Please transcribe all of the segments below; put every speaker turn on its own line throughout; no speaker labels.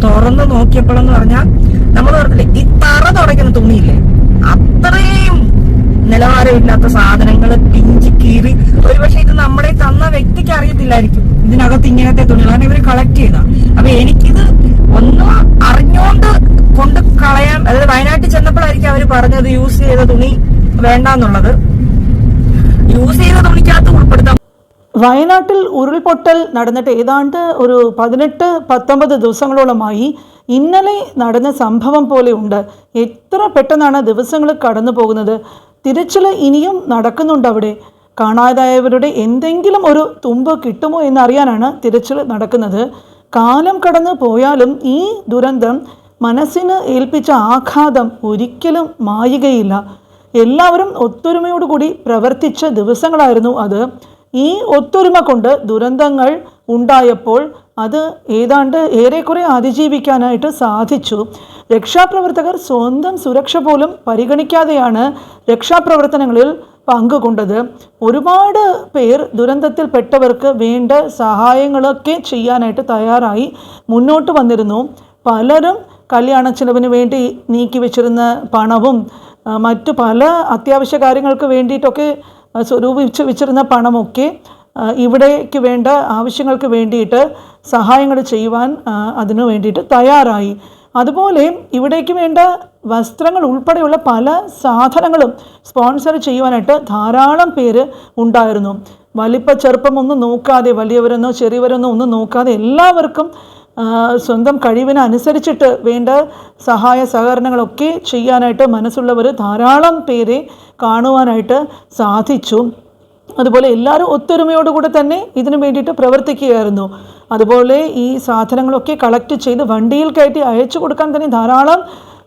തുറന്ന് നോക്കിയപ്പോഴെന്ന് പറഞ്ഞാൽ നമ്മൾ പറഞ്ഞില്ലേ ഈ തറ തുടയ്ക്കുന്ന തുണിയില്ലേ, അത്രയും നിലവാരമില്ലാത്ത സാധനങ്ങൾ പിഞ്ചി കീറി. ഒരുപക്ഷെ ഇത് നമ്മുടെ തന്ന വ്യക്തിക്ക് അറിയത്തില്ലായിരിക്കും ഇതിനകത്ത് ഇങ്ങനത്തെ തുണികൾ, കാരണം ഇവര് കളക്ട് ചെയ്ത. അപ്പൊ എനിക്കിത് ഒന്നും അറിഞ്ഞോണ്ട് കൊണ്ട് കളയാൻ, അതായത് വയനാട്ടിൽ ചെന്നപ്പോഴായിരിക്കും അവര് പറഞ്ഞത് യൂസ് ചെയ്ത തുണി വേണ്ടെന്നുള്ളത്. യൂസ് ചെയ്ത തുണിക്കകത്ത് ഉൾപ്പെടുത്താം.
വയനാട്ടിൽ ഉരുൾപൊട്ടൽ നടന്നിട്ട് ഏതാണ്ട് ഒരു 18-19 ദിവസങ്ങളോളമായി. ഇന്നലെ നടന്ന സംഭവം പോലെ ഉണ്ട്. എത്ര പെട്ടെന്നാണ് ദിവസങ്ങൾ കടന്നു പോകുന്നത്. തിരച്ചിൽ ഇനിയും നടക്കുന്നുണ്ട്. അവിടെ കാണാതായവരുടെ എന്തെങ്കിലും ഒരു തുമ്പ് കിട്ടുമോ എന്നറിയാനാണ് തിരച്ചിൽ നടക്കുന്നത്. കാലം കടന്നു പോയാലും ഈ ദുരന്തം മനസ്സിന് ഏൽപ്പിച്ച ആഘാതം ഒരിക്കലും മായുകയില്ല. എല്ലാവരും ഒത്തൊരുമയോടുകൂടി പ്രവർത്തിച്ച ദിവസങ്ങളായിരുന്നു അത്. ഈ ഒത്തൊരുമ കൊണ്ട് ദുരന്തങ്ങൾ ഉണ്ടായപ്പോൾ അത് ഏതാണ്ട് ഏറെക്കുറെ അതിജീവിക്കാനായിട്ട് സാധിച്ചു. രക്ഷാപ്രവർത്തകർ സ്വന്തം സുരക്ഷ പോലും പരിഗണിക്കാതെയാണ് രക്ഷാപ്രവർത്തനങ്ങളിൽ പങ്കുകൊണ്ടത്. ഒരുപാട് പേർ ദുരന്തത്തിൽപ്പെട്ടവർക്ക് വേണ്ട സഹായങ്ങളൊക്കെ ചെയ്യാനായിട്ട് തയ്യാറായി മുന്നോട്ട് വന്നിരുന്നു. പലരും കല്യാണ ചിലവിന് വേണ്ടി നീക്കി വെച്ചിരുന്ന പണവും മറ്റു പല അത്യാവശ്യ കാര്യങ്ങൾക്ക് വേണ്ടിയിട്ടൊക്കെ സ്വരൂപിച്ച് വെച്ചിരുന്ന പണമൊക്കെ ഇവിടേക്ക് വേണ്ട ആവശ്യങ്ങൾക്ക് വേണ്ടിയിട്ട് സഹായങ്ങൾ ചെയ്യുവാൻ അതിനു വേണ്ടിയിട്ട് തയ്യാറായി. അതുപോലെ ഇവിടേക്ക് വേണ്ട വസ്ത്രങ്ങൾ ഉൾപ്പെടെയുള്ള പല സാധനങ്ങളും സ്പോൺസർ ചെയ്യുവാനായിട്ട് ധാരാളം പേര് ഉണ്ടായിരുന്നു. വലിപ്പ ചെറുപ്പമൊന്നും നോക്കാതെ, വലിയവരെന്നോ ചെറിയവരെന്നോ ഒന്നും നോക്കാതെ എല്ലാവർക്കും സ്വന്തം കഴിവിനനുസരിച്ചിട്ട് വേണ്ട സഹായ സഹകരണങ്ങളൊക്കെ ചെയ്യാനായിട്ട് മനസ്സുള്ളവർ ധാരാളം പേരെ കാണുവാനായിട്ട് സാധിച്ചു. അതുപോലെ എല്ലാവരും ഒത്തൊരുമയോടുകൂടെ തന്നെ ഇതിനു വേണ്ടിയിട്ട് പ്രവർത്തിക്കുകയായിരുന്നു. അതുപോലെ ഈ സാധനങ്ങളൊക്കെ കളക്ട് ചെയ്ത് വണ്ടിയിൽ കയറ്റി അയച്ചു കൊടുക്കാൻ തന്നെ ധാരാളം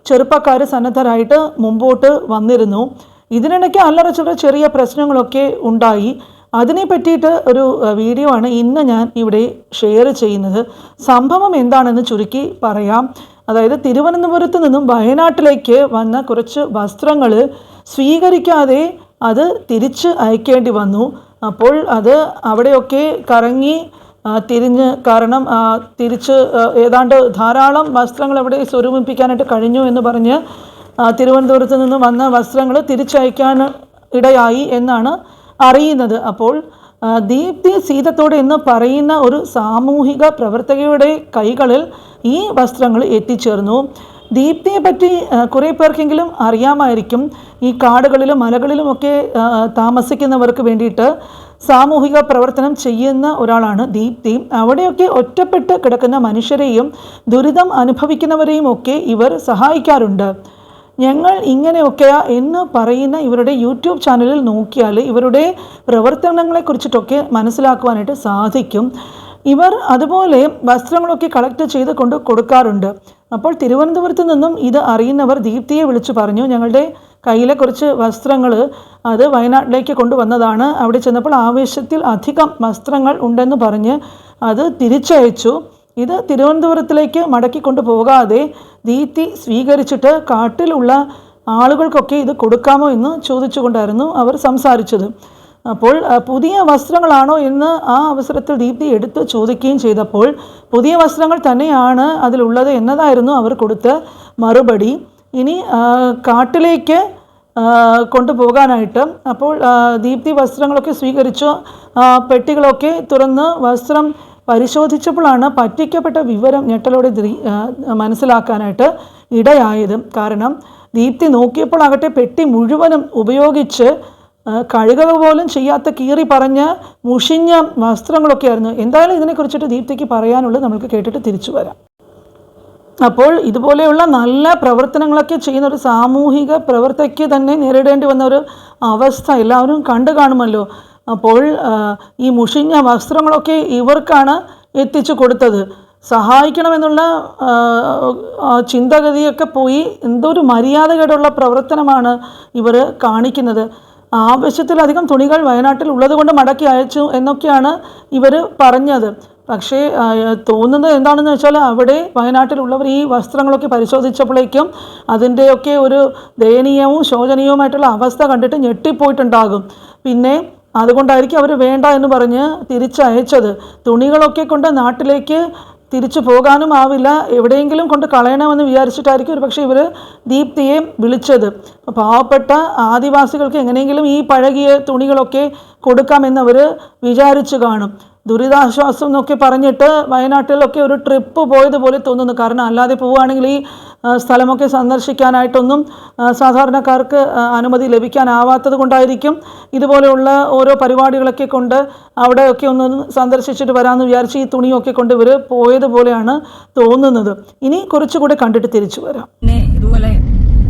ചെറുപ്പക്കാർ സന്നദ്ധരായിട്ട് മുമ്പോട്ട് വന്നിരുന്നു. ഇതിനിടയ്ക്ക് അല്ലറ ചില്ലറ ചെറിയ പ്രശ്നങ്ങളൊക്കെ ഉണ്ടായി. അതിനെ പറ്റിയിട്ട് ഒരു വീഡിയോ ആണ് ഇന്ന് ഞാൻ ഇവിടെ ഷെയർ ചെയ്യുന്നത്. സംഭവം എന്താണെന്ന് ചുരുക്കി പറയാം. അതായത് തിരുവനന്തപുരത്ത് നിന്നും വയനാട്ടിലേക്ക് വന്ന കുറച്ച് വസ്ത്രങ്ങൾ സ്വീകരിക്കാതെ അത് തിരിച്ച് അയക്കേണ്ടി വന്നു. അപ്പോൾ അത് അവിടെയൊക്കെ കറങ്ങി തിരിഞ്ഞ്, കാരണം തിരിച്ച് ഏതാണ്ട് ധാരാളം വസ്ത്രങ്ങൾ അവിടെ സ്വരൂപിപ്പിക്കാനായിട്ട് കഴിഞ്ഞു എന്ന് പറഞ്ഞ് തിരുവനന്തപുരത്ത് നിന്ന് വന്ന വസ്ത്രങ്ങൾ തിരിച്ചയക്കാൻ ഇടയായി എന്നാണ് അറിയുന്നത്. അപ്പോൾ ദീപ്തി സീതത്തോട് എന്ന് പറയുന്ന ഒരു സാമൂഹിക പ്രവർത്തകയുടെ കൈകളിൽ ഈ വസ്ത്രങ്ങൾ എത്തിച്ചേർന്നു. ദീപ്തിയെ പറ്റി കുറേ പേർക്കെങ്കിലും അറിയാമായിരിക്കും. ഈ കാടുകളിലും മലകളിലുമൊക്കെ താമസിക്കുന്നവർക്ക് വേണ്ടിയിട്ട് സാമൂഹിക പ്രവർത്തനം ചെയ്യുന്ന ഒരാളാണ് ദീപ്തി. അവിടെയൊക്കെ ഒറ്റപ്പെട്ട് കിടക്കുന്ന മനുഷ്യരെയും ദുരിതം അനുഭവിക്കുന്നവരെയും ഒക്കെ ഇവർ സഹായിക്കാറുണ്ട്. ഞങ്ങൾ ഇങ്ങനെയൊക്കെയാ എന്ന് പറയുന്ന ഇവരുടെ യൂട്യൂബ് ചാനലിൽ നോക്കിയാൽ ഇവരുടെ പ്രവർത്തനങ്ങളെക്കുറിച്ചിട്ടൊക്കെ മനസ്സിലാക്കുവാനായിട്ട് സാധിക്കും. ഇവർ അതുപോലെ വസ്ത്രങ്ങളൊക്കെ കളക്ട് ചെയ്ത് കൊണ്ട് കൊടുക്കാറുണ്ട്. അപ്പോൾ തിരുവനന്തപുരത്ത് നിന്നും ഇത് അറിയുന്നവർ ദീപ്തിയെ വിളിച്ചു പറഞ്ഞു, ഞങ്ങളുടെ കയ്യിലെ കുറച്ച് വസ്ത്രങ്ങൾ അത് വയനാട്ടിലേക്ക് കൊണ്ടുവന്നതാണ്. അവിടെ ചെന്നപ്പോൾ ആവശ്യത്തിൽ അധികം വസ്ത്രങ്ങൾ ഉണ്ടെന്ന് പറഞ്ഞ് അത് തിരിച്ചയച്ചു. ഇത് തിരുവനന്തപുരത്തിലേക്ക് മടക്കിക്കൊണ്ട് പോകാതെ ദീപ്തി സ്വീകരിച്ചിട്ട് കാട്ടിലുള്ള ആളുകൾക്കൊക്കെ ഇത് കൊടുക്കാമോ എന്ന് ചോദിച്ചുകൊണ്ടായിരുന്നു അവർ സംസാരിച്ചത്. അപ്പോൾ പുതിയ വസ്ത്രങ്ങളാണോ എന്ന് ആ അവസരത്തിൽ ദീപ്തി എടുത്ത് ചോദിക്കുകയും ചെയ്തപ്പോൾ പുതിയ വസ്ത്രങ്ങൾ തന്നെയാണ് അതിലുള്ളത് എന്നതായിരുന്നു അവർ കൊടുത്ത മറുപടി. ഇനി കാട്ടിലേക്ക് കൊണ്ടുപോകാനായിട്ട് അപ്പോൾ ദീപ്തി വസ്ത്രങ്ങളൊക്കെ സ്വീകരിച്ചു. പെട്ടികളൊക്കെ തുറന്ന് വസ്ത്രം പരിശോധിച്ചപ്പോഴാണ് പറ്റിക്കപ്പെട്ട വിവരം ഞെട്ടലോടെ മനസ്സിലാക്കാനായിട്ട് ഇടയായത്. കാരണം ദീപ്തി നോക്കിയപ്പോഴാകട്ടെ പെട്ടി മുഴുവനും ഉപയോഗിച്ച് കഴുകുക പോലും ചെയ്യാത്ത കീറി പറഞ്ഞ മുഷിഞ്ഞ വസ്ത്രങ്ങളൊക്കെ ആയിരുന്നു. എന്തായാലും ഇതിനെക്കുറിച്ചിട്ട് ദീപ്തിക്ക് പറയാനുള്ളത് നമുക്ക് കേട്ടിട്ട് തിരിച്ചു വരാം. അപ്പോൾ ഇതുപോലെയുള്ള നല്ല പ്രവർത്തനങ്ങളൊക്കെ ചെയ്യുന്ന ഒരു സാമൂഹിക പ്രവർത്തകയ്ക്ക് തന്നെ നേരിടേണ്ടി വന്ന ഒരു അവസ്ഥ എല്ലാവരും കണ്ടു കാണുമല്ലോ. അപ്പോൾ ഈ മുഷിഞ്ഞ വസ്ത്രങ്ങളൊക്കെ ഇവർക്കാണ് എത്തിച്ചു കൊടുത്തത്. സഹായിക്കണമെന്നുള്ള ചിന്തഗതിയൊക്കെ പോയി എന്തൊരു മര്യാദകേടുള്ള പ്രവർത്തനമാണ് ഇവർ കാണിക്കുന്നത്. ആവശ്യത്തിലധികം തുണികൾ വയനാട്ടിൽ ഉള്ളതുകൊണ്ട് മടക്കി അയച്ചു എന്നൊക്കെയാണ് ഇവർ പറഞ്ഞത്. പക്ഷേ തോന്നുന്നത് എന്താണെന്ന് വെച്ചാൽ അവിടെ വയനാട്ടിലുള്ളവർ ഈ വസ്ത്രങ്ങളൊക്കെ പരിശോധിച്ചപ്പോഴേക്കും അതിൻ്റെയൊക്കെ ഒരു ദയനീയവും ശോചനീയവുമായിട്ടുള്ള അവസ്ഥ കണ്ടിട്ട് ഞെട്ടിപ്പോയിട്ടുണ്ടാകും. പിന്നെ അതുകൊണ്ടായിരിക്കും അവർ വേണ്ട എന്ന് പറഞ്ഞ് തിരിച്ചയച്ചത്. തുണികളൊക്കെ കൊണ്ട് നാട്ടിലേക്ക് തിരിച്ചു പോകാനും ആവില്ല, എവിടെയെങ്കിലും കൊണ്ട് കളയണമെന്ന് വിചാരിച്ചിട്ടായിരിക്കും ഒരു പക്ഷേ ഇവർ ദീപ്തിയെ വിളിച്ചത്. അപ്പോൾ പാവപ്പെട്ട ആദിവാസികൾക്ക് എങ്ങനെയെങ്കിലും ഈ പഴകിയ തുണികളൊക്കെ കൊടുക്കാമെന്നവർ വിചാരിച്ചു കാണും. ദുരിതാശ്വാസം എന്നൊക്കെ പറഞ്ഞിട്ട് വയനാട്ടിലൊക്കെ ഒരു ട്രിപ്പ് പോയതുപോലെ തോന്നുന്നു. കാരണം അല്ലാതെ പോവുകയാണെങ്കിൽ ഈ സ്ഥലമൊക്കെ സന്ദർശിക്കാനായിട്ടൊന്നും സാധാരണക്കാർക്ക് അനുമതി ലഭിക്കാനാവാത്തത് കൊണ്ടായിരിക്കും ഇതുപോലെയുള്ള ഓരോ പരിപാടികളൊക്കെ കൊണ്ട് അവിടെയൊക്കെ ഒന്ന് സന്ദർശിച്ചിട്ട് വരാമെന്ന് വിചാരിച്ച് ഈ തുണിയൊക്കെ കൊണ്ട് ഇവർ പോയതുപോലെയാണ് തോന്നുന്നത്. ഇനി കുറച്ചുകൂടെ കണ്ടിട്ട് തിരിച്ചു വരാം.
ഇതുപോലെ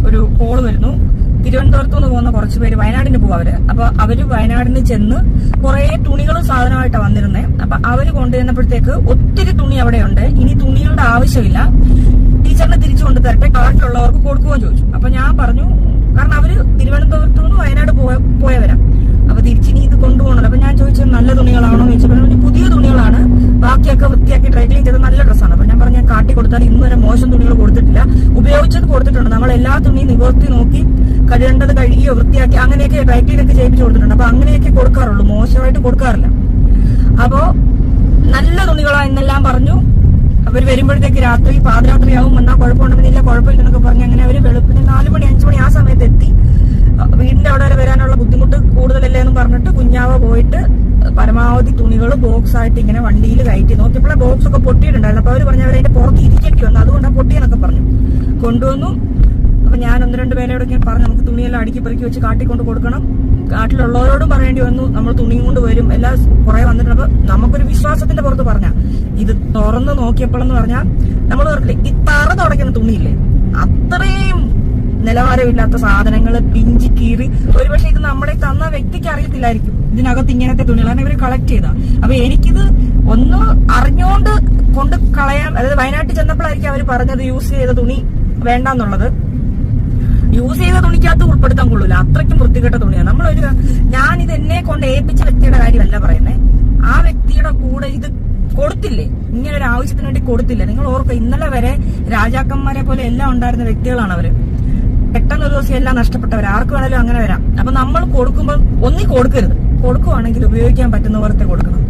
ഒരു കോള് വരുന്നു, തിരുവനന്തപുരത്ത് നിന്ന് പോകുന്ന കുറച്ച് പേര് വയനാടിന് പോകും അവര്. അപ്പൊ അവര് വയനാടിന് ചെന്ന് കുറെ തുണികളും സാധനമായിട്ടാണ് വന്നിരുന്നത്. അപ്പൊ അവര് കൊണ്ടുവന്നപ്പോഴത്തേക്ക് ഒത്തിരി തുണി അവിടെയുണ്ട്. ഇനി തുണികളുടെ ആവശ്യമില്ല, ടീച്ചറിന് തിരിച്ചു കൊണ്ടു തരട്ടെ, കാട്ടിലുള്ളവർക്ക് കൊടുക്കുകയും ചോദിച്ചു. അപ്പൊ ഞാൻ പറഞ്ഞു, കാരണം അവര് തിരുവനന്തപുരത്ത് നിന്ന് വയനാട് പോയവരാ, അപ്പൊ തിരിച്ചിനി ഇത് കൊണ്ടുപോകണല്ലോ. അപ്പൊ ഞാൻ ചോദിച്ചത് നല്ല തുണികളാണോ എന്ന് ചോദിച്ചപ്പോൾ പുതിയ തുണികളാണ്, ബാക്കിയൊക്കെ വൃത്തിയാക്കി ഡ്രൈ ക്ലീൻ ചെയ്ത് നല്ല ഡ്രസ്സാണ്. അപ്പൊ ഞാൻ പറഞ്ഞു, ഞാൻ കാട്ടി കൊടുത്താൽ ഇന്ന് വരെ മോശം തുണികൾ കൊടുത്തിട്ടില്ല, ഉപയോഗിച്ചത് കൊടുത്തിട്ടുണ്ട്. നമ്മൾ എല്ലാ തുണിയും നിവർത്തി നോക്കി കഴുകേണ്ടത് കഴുകിയോ വൃത്തിയാക്കി അങ്ങനെയൊക്കെ ഡ്രൈ ക്ലീൻ ഒക്കെ ചെയ്യിപ്പിച്ച് കൊടുത്തിട്ടുണ്ട്. അപ്പൊ അങ്ങനെയൊക്കെ കൊടുക്കാറുള്ളൂ, മോശമായിട്ട് കൊടുക്കാറില്ല. അപ്പോ നല്ല തുണികളാ എന്നെല്ലാം പറഞ്ഞു. അവർ വരുമ്പോഴത്തേക്ക് രാത്രി പാതിരാത്രിയാവും, വന്നാൽ കുഴപ്പമുണ്ടെന്നില്ല, കുഴപ്പമില്ലെന്നൊക്കെ പറഞ്ഞ് അങ്ങനെ അവര് വെളുപ്പിന് 4 മണി 5 മണി ആ സമയത്ത് എത്തി. വീടിന്റെ അവിടെ വരെ വരാനുള്ള ബുദ്ധിമുട്ട് കൂടുതലല്ലേ എന്ന് പറഞ്ഞിട്ട് കുഞ്ഞാവ പോയിട്ട് പരമാവധി തുണികൾ ബോക്സ് ആയിട്ട് ഇങ്ങനെ വണ്ടിയിൽ കയറ്റി. നോക്കിയപ്പോഴേ ബോക്സ് ഒക്കെ പൊട്ടിയിട്ടുണ്ടായിരുന്നു. അപ്പൊ അവര് പറഞ്ഞു അവരതിന്റെ പുറത്ത് ഇരിക്കേണ്ടി വന്നു, അതുകൊണ്ടാണ് പൊട്ടിയെന്നൊക്കെ പറഞ്ഞു. കൊണ്ടുവന്നു. അപ്പൊ ഞാൻ 1-2 പേരോട് ഇങ്ങനെ പറഞ്ഞു, നമുക്ക് തുണിയെല്ലാം അടുക്കി പെറുക്കി വെച്ച് കാട്ടിക്കൊണ്ട് കൊടുക്കണം. കാട്ടിലുള്ളവരോടും പറയേണ്ടി വന്നു, നമ്മൾ തുണിയും കൊണ്ട് വരും, എല്ലാം കുറെ വന്നിട്ടുണ്ട്. അപ്പൊ നമുക്കൊരു വിശ്വാസത്തിന്റെ പുറത്ത് പറഞ്ഞ ഇത് തുറന്ന് നോക്കിയപ്പോഴെന്ന് പറഞ്ഞാൽ നമ്മൾ ഈ തറ തുടയ്ക്കുന്ന തുണിയില്ലേ, അത്രയും നിലവാരമില്ലാത്ത സാധനങ്ങൾ പിഞ്ചി കീറി. ഒരുപക്ഷെ ഇത് നമ്മളെ തന്ന വ്യക്തിക്ക് അറിയത്തില്ലായിരിക്കും ഇതിനകത്ത് ഇങ്ങനത്തെ തുണികളാണ് ഇവർ കളക്ട് ചെയ്ത. അപ്പൊ എനിക്കിത് ഒന്ന് അറിഞ്ഞുകൊണ്ട് കൊണ്ട് കളയാൻ, അതായത് വയനാട്ടിൽ ചെന്നപ്പോഴായിരിക്കും അവർ പറഞ്ഞത് യൂസ് ചെയ്ത തുണി വേണ്ടെന്നുള്ളത്. യൂസ് ചെയ്ത തുണിക്കകത്ത് ഉൾപ്പെടുത്താൻ കൊള്ളൂല, അത്രയ്ക്കും വൃത്തികെട്ട തുണിയാണ്. ഞാനിത് എന്നെ കൊണ്ട് ഏൽപ്പിച്ച വ്യക്തിയുടെ കാര്യമല്ല പറയുന്നത്, ആ വ്യക്തിയുടെ കൂടെ ഇത് കൊടുത്തില്ലേ, ഇങ്ങനെ ഒരു ആവശ്യത്തിന് വേണ്ടി കൊടുത്തില്ലേ. നിങ്ങൾ ഓർക്കുക, ഇന്നലെ വരെ രാജാക്കന്മാരെ പോലെ എല്ലാം ഉണ്ടായിരുന്ന വ്യക്തികളാണ് അവര്. പെട്ടെന്നൊരു ദിവസം എല്ലാം നഷ്ടപ്പെട്ടവർ, ആർക്ക് വേണേലും അങ്ങനെ വരാം. അപ്പൊ നമ്മൾ കൊടുക്കുമ്പോൾ ഒന്നി കൊടുക്കരുത്, കൊടുക്കുവാണെങ്കിൽ ഉപയോഗിക്കാൻ പറ്റുന്ന പോലത്തെ കൊടുക്കണം.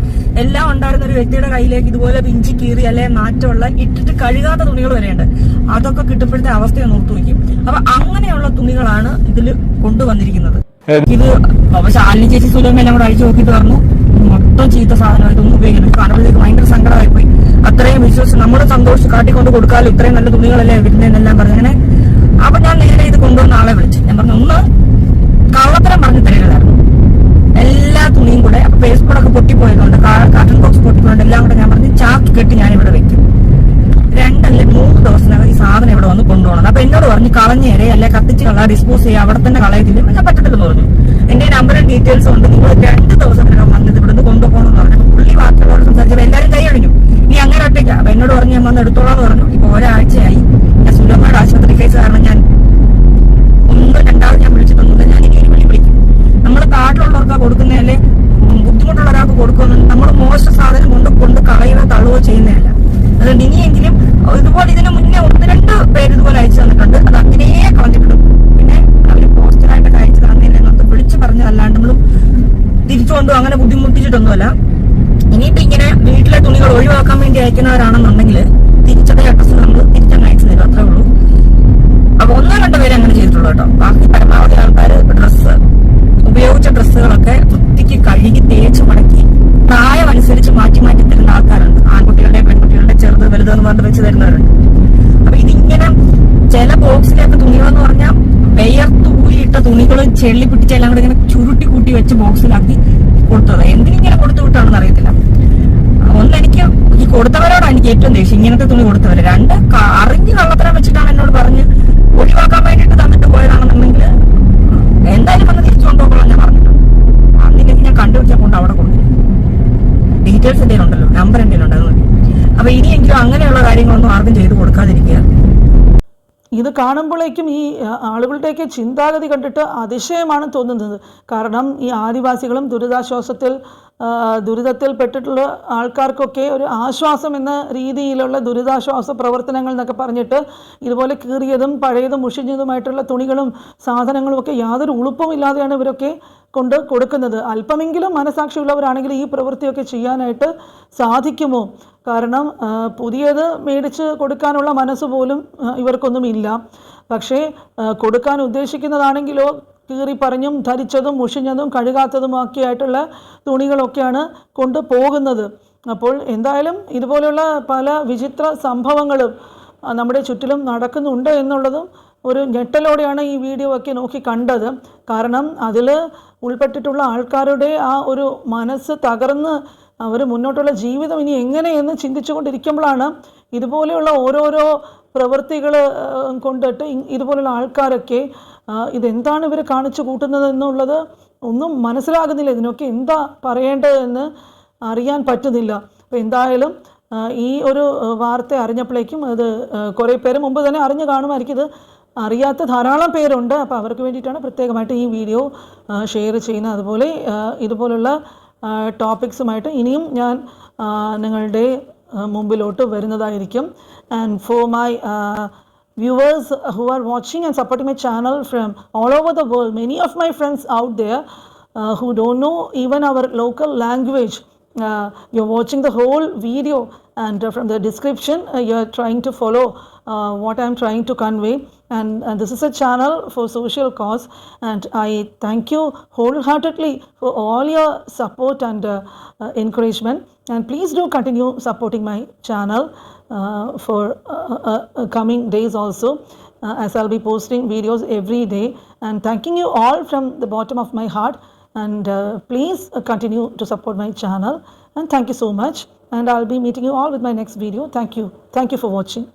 എല്ലാം ഉണ്ടായിരുന്ന ഒരു വ്യക്തിയുടെ കയ്യിലേക്ക് ഇതുപോലെ പിഞ്ചി കീറി അല്ലെ മാറ്റമുള്ള ഇട്ടിട്ട് കഴുകാത്ത തുണികൾ വരെയുണ്ട്. അതൊക്കെ കിട്ടുമ്പോഴത്തെ അവസ്ഥയെ നോക്കി വയ്ക്കും. അപ്പൊ അങ്ങനെയുള്ള തുണികളാണ് ഇതിൽ കൊണ്ടുവന്നിരിക്കുന്നത്. ഇത് ശാലിനി ചേച്ചി സുലഭമെല്ലാം കൂടെ അഴിച്ചു നോക്കിയിട്ട് പറഞ്ഞു മൊത്തം ചീത്ത സാധനം, ഇതൊന്നും ഉപയോഗിക്കണം. കാണുമ്പോഴത്തേക്ക് ഭയങ്കര സങ്കടമായി പോയി. അത്രയും വിശ്വസിച്ച് നമ്മൾ സന്തോഷിച്ച് കാട്ടിക്കൊണ്ട് കൊടുക്കാലും ഇത്രയും നല്ല തുണികളല്ലേ വരുന്നതെന്നെല്ലാം പറഞ്ഞു. അങ്ങനെ അപ്പൊ ഞാൻ നേരെ ഇത് കൊണ്ടുവന്ന ആളെ വിളിച്ചു. ഞാൻ പറഞ്ഞു, ഒന്ന് കള്ളത്തരം പറഞ്ഞു തരരുതായിരുന്നു, എല്ലാ തുണിയും കൂടെ ഫേസ്ബുക്കൊക്കെ പൊട്ടിപ്പോയതുകൊണ്ട്, കാർട്ടൺ ബോക്സ് പൊട്ടിപ്പോയതുകൊണ്ട് എല്ലാം കൂടെ ഞാൻ പറഞ്ഞു ചാക്ക് കെട്ടി ഞാൻ ഇവിടെ വെക്കും, 2 അല്ലെങ്കിൽ 3 ദിവസത്തിനകം ഈ സാധനം ഇവിടെ വന്ന് കൊണ്ടുപോകണം. അപ്പൊ എന്നോട് പറഞ്ഞു കളഞ്ഞേരെ അല്ലെ കത്തിച്ച് കള, ഡിസ്പോസ് ചെയ്യുക, അവിടെ തന്നെ കളയത്തില്ല. ഞാൻ പറ്റത്തില്ലെന്ന് പറഞ്ഞു. എന്റെ നമ്പറും ഡീറ്റെയിൽസും ഉണ്ട്, നിങ്ങൾ 2 ദിവസത്തിനകം വന്നിട്ട് ഇവിടുന്ന് കൊണ്ടുപോകണം എന്ന് പറഞ്ഞു. പുള്ളി ബാക്കിയുള്ളവർ സംസാരിച്ചപ്പോൾ എല്ലാവരും കൈ അടിഞ്ഞു, നീ അങ്ങനെ ഒറ്റയ്ക്ക. അപ്പൊ എന്നോട് പറഞ്ഞു ഞാൻ വന്ന് എടുത്തോളാന്ന് പറഞ്ഞു. ഇപ്പൊ ഒരാഴ്ചയായി ഞാൻ സുലഭയുടെ ആശുപത്രി കേസ് കാരണം ഞാൻ 1-2 ഞാൻ വിളിച്ചിട്ടൊന്നുമില്ല. ഞാൻ ഇനി വിളിക്കും. നമ്മൾ കാട്ടിലുള്ളവർക്കാ കൊടുക്കുന്നതല്ലേ, ബുദ്ധിമുട്ടുള്ള ഒരാൾക്ക് കൊടുക്കുമെന്ന് നമ്മൾ മോശം സാധനം കൊണ്ട് കളയുകയോ തള്ളുകയോ ചെയ്യുന്നതല്ല. അതുകൊണ്ട് ഇനിയെങ്കിലും ഇതുപോലെ ഇതിന് മുന്നേ 1-2 പേര് ഇതുപോലെ അയച്ചു തന്നിട്ടുണ്ട്, അത് അങ്ങനെ കളഞ്ഞിട്ടുണ്ട്. പിന്നെ അവര് പോസ്റ്ററായിട്ടൊക്കെ അയച്ചു തന്നില്ലെന്നൊക്കെ വിളിച്ചു പറഞ്ഞതല്ലാണ്ട് നമ്മൾ തിരിച്ചുകൊണ്ടും അങ്ങനെ ബുദ്ധിമുട്ടിച്ചിട്ടൊന്നുമല്ല. ഇനിയിപ്പോ ഇങ്ങനെ വീട്ടിലെ തുണികൾ ഒഴിവാക്കാൻ വേണ്ടി അയക്കുന്നവരാണെന്നുണ്ടെങ്കിൽ തിരിച്ചതേ അഡ്രസ് നമ്മൾ തിരിച്ചങ്ങ് അയച്ചു തരും, അത്രേ ഉള്ളൂ. അപ്പൊ 1-2 പേര് അങ്ങനെ ചെയ്തിട്ടുള്ളൂ കേട്ടോ. ബാക്കി പരമാവധി ആൾക്കാർ ഡ്രസ്സ് ഉപയോഗിച്ച ഡ്രസ്സുകളൊക്കെ വൃത്തിക്ക് കഴുകി തേച്ച് മടക്കി പ്രായമനുസരിച്ച് മാറ്റി മാറ്റി തരുന്ന ആൾക്കാരുണ്ട്. ആൺകുട്ടികളുടെ പെൺകുട്ടികളുടെ ചെറുത് വലുതെന്ന് പറഞ്ഞ് വെച്ച് തരുന്നവരുണ്ട്. അപ്പൊ ഇതിങ്ങനെ ചില ബോക്സിലേക്ക് തുണികളെന്ന് പറഞ്ഞാൽ വെയർത്തൂരിയിട്ട തുണികൾ ചെള്ളി പിടിച്ച് എല്ലാം കൂടെ ഇങ്ങനെ ചുരുട്ടി കൂട്ടി വെച്ച് ബോക്സിലാക്കി കൊടുത്തത്. എന്തിനിങ്ങനെ കൊടുത്തു വിട്ടാണെന്ന് അറിയത്തില്ല. എനിക്ക് ഈ കൊടുത്തവരോടാണ് എനിക്ക് ഏറ്റവും ദേഷ്യം, ഇങ്ങനത്തെ തുണി കൊടുത്തവര്. 2 അറിഞ്ഞ് കള്ളത്തരം വെച്ചിട്ടാണ് എന്നോട് പറഞ്ഞ് ഒഴിവാക്കാൻ വേണ്ടിട്ട് തന്നിട്ട് പോയതാണെന്നുണ്ടെങ്കിൽ എന്തായാലും വന്ന് തിരിച്ചു കൊണ്ടുപോകണം ഞാൻ പറഞ്ഞിട്ടുണ്ട്. അന്നില്ലെങ്കിൽ ഞാൻ കണ്ടുപിടിച്ചാൽ കൊണ്ട് അവിടെ കൊടുത്തു. ഡീറ്റെയിൽസ് എന്തെങ്കിലും ഉണ്ടല്ലോ, നമ്പർ എന്തെങ്കിലും ഉണ്ട്, അതുകൊണ്ട്. അപ്പൊ ഇനിയെങ്കിലും അങ്ങനെയുള്ള കാര്യങ്ങളൊന്നും ആർക്കും ചെയ്ത് കൊടുക്കാതിരിക്കുക.
ഇത് കാണുമ്പോഴേക്കും ഈ ആളുകളുടെയൊക്കെ ചിന്താഗതി കണ്ടിട്ട് അതിശയമാണ് തോന്നുന്നത്. കാരണം ഈ ആദിവാസികളും ദുരിതാശ്വാസത്തിൽ ദുരിതത്തിൽപ്പെട്ടിട്ടുള്ള ആൾക്കാർക്കൊക്കെ ഒരു ആശ്വാസം എന്ന രീതിയിലുള്ള ദുരിതാശ്വാസ പ്രവർത്തനങ്ങൾ എന്നൊക്കെ പറഞ്ഞിട്ട് ഇതുപോലെ കീറിയതും പഴയതും മുഷിഞ്ഞതുമായിട്ടുള്ള തുണികളും സാധനങ്ങളും ഒക്കെ യാതൊരു ഉളുപ്പുമില്ലാതെയാണ് ഇവരൊക്കെ കൊണ്ട് കൊടുക്കുന്നത്. അല്പമെങ്കിലും മനസാക്ഷിയുള്ളവരാണെങ്കിൽ ഈ പ്രവൃത്തിയൊക്കെ ചെയ്യാനായിട്ട് സാധിക്കുമോ? കാരണം പുതിയത് മേടിച്ച് കൊടുക്കാനുള്ള മനസ്സ് പോലും ഇവർക്കൊന്നുമില്ല. പക്ഷേ കൊടുക്കാൻ ഉദ്ദേശിക്കുന്നതാണെങ്കിലോ കീറി പറഞ്ഞും ധരിച്ചതും മുഷിഞ്ഞതും കഴുകാത്തതുമൊക്കെയായിട്ടുള്ള തുണികളൊക്കെയാണ് കൊണ്ട് പോകുന്നത്. അപ്പോൾ എന്തായാലും ഇതുപോലുള്ള പല വിചിത്ര സംഭവങ്ങളും നമ്മുടെ ചുറ്റിലും നടക്കുന്നുണ്ട് എന്നുള്ളതും ഒരു ഞെട്ടലോടെയാണ് ഈ വീഡിയോ ഒക്കെ നോക്കി കണ്ടത്. കാരണം അതിൽ ഉൾപ്പെട്ടിട്ടുള്ള ആൾക്കാരുടെ ആ ഒരു മനസ്സ് തകർന്ന് അവർ മുന്നോട്ടുള്ള ജീവിതം ഇനി എങ്ങനെയെന്ന് ചിന്തിച്ചു കൊണ്ടിരിക്കുമ്പോഴാണ് ഇതുപോലെയുള്ള ഓരോരോ പ്രവൃത്തികൾ കൊണ്ടിട്ട് ഇതുപോലുള്ള ആൾക്കാരൊക്കെ ഇതെന്താണ് ഇവർ കാണിച്ചു കൂട്ടുന്നത് എന്നുള്ളത് ഒന്നും മനസ്സിലാകുന്നില്ല. ഇതിനൊക്കെ എന്താ പറയേണ്ടതെന്ന് അറിയാൻ പറ്റുന്നില്ല. അപ്പോൾ എന്തായാലും ഈ ഒരു വാർത്ത അറിഞ്ഞപ്പോഴേക്കും അത് കുറേ പേര് മുമ്പ് തന്നെ അറിഞ്ഞു കാണുമായിരിക്കും. ഇത് അറിയാത്ത ധാരാളം പേരുണ്ട്. അപ്പോൾ അവർക്ക് വേണ്ടിയിട്ടാണ് പ്രത്യേകമായിട്ട് ഈ വീഡിയോ ഷെയർ ചെയ്യുന്നത്. അതുപോലെ ഇതുപോലുള്ള ടോപ്പിക്സുമായിട്ട് ഇനിയും ഞാൻ നിങ്ങളുടെ മുമ്പിലോട്ട് വരുന്നതായിരിക്കും. And for my viewers who are watching and supporting my channel from all over the world, many of my friends out there who don't know even our local language, you're watching the whole video and from the description you're trying to follow what I'm trying to convey, and this is a channel for social cause, and I thank you wholeheartedly for all your support and encouragement, and please do continue supporting my channel for coming days also, as I'll be posting videos every day, and thanking you all from the bottom of my heart, and please continue to support my channel, and thank you so much, and I'll be meeting you all with my next video. Thank you for watching.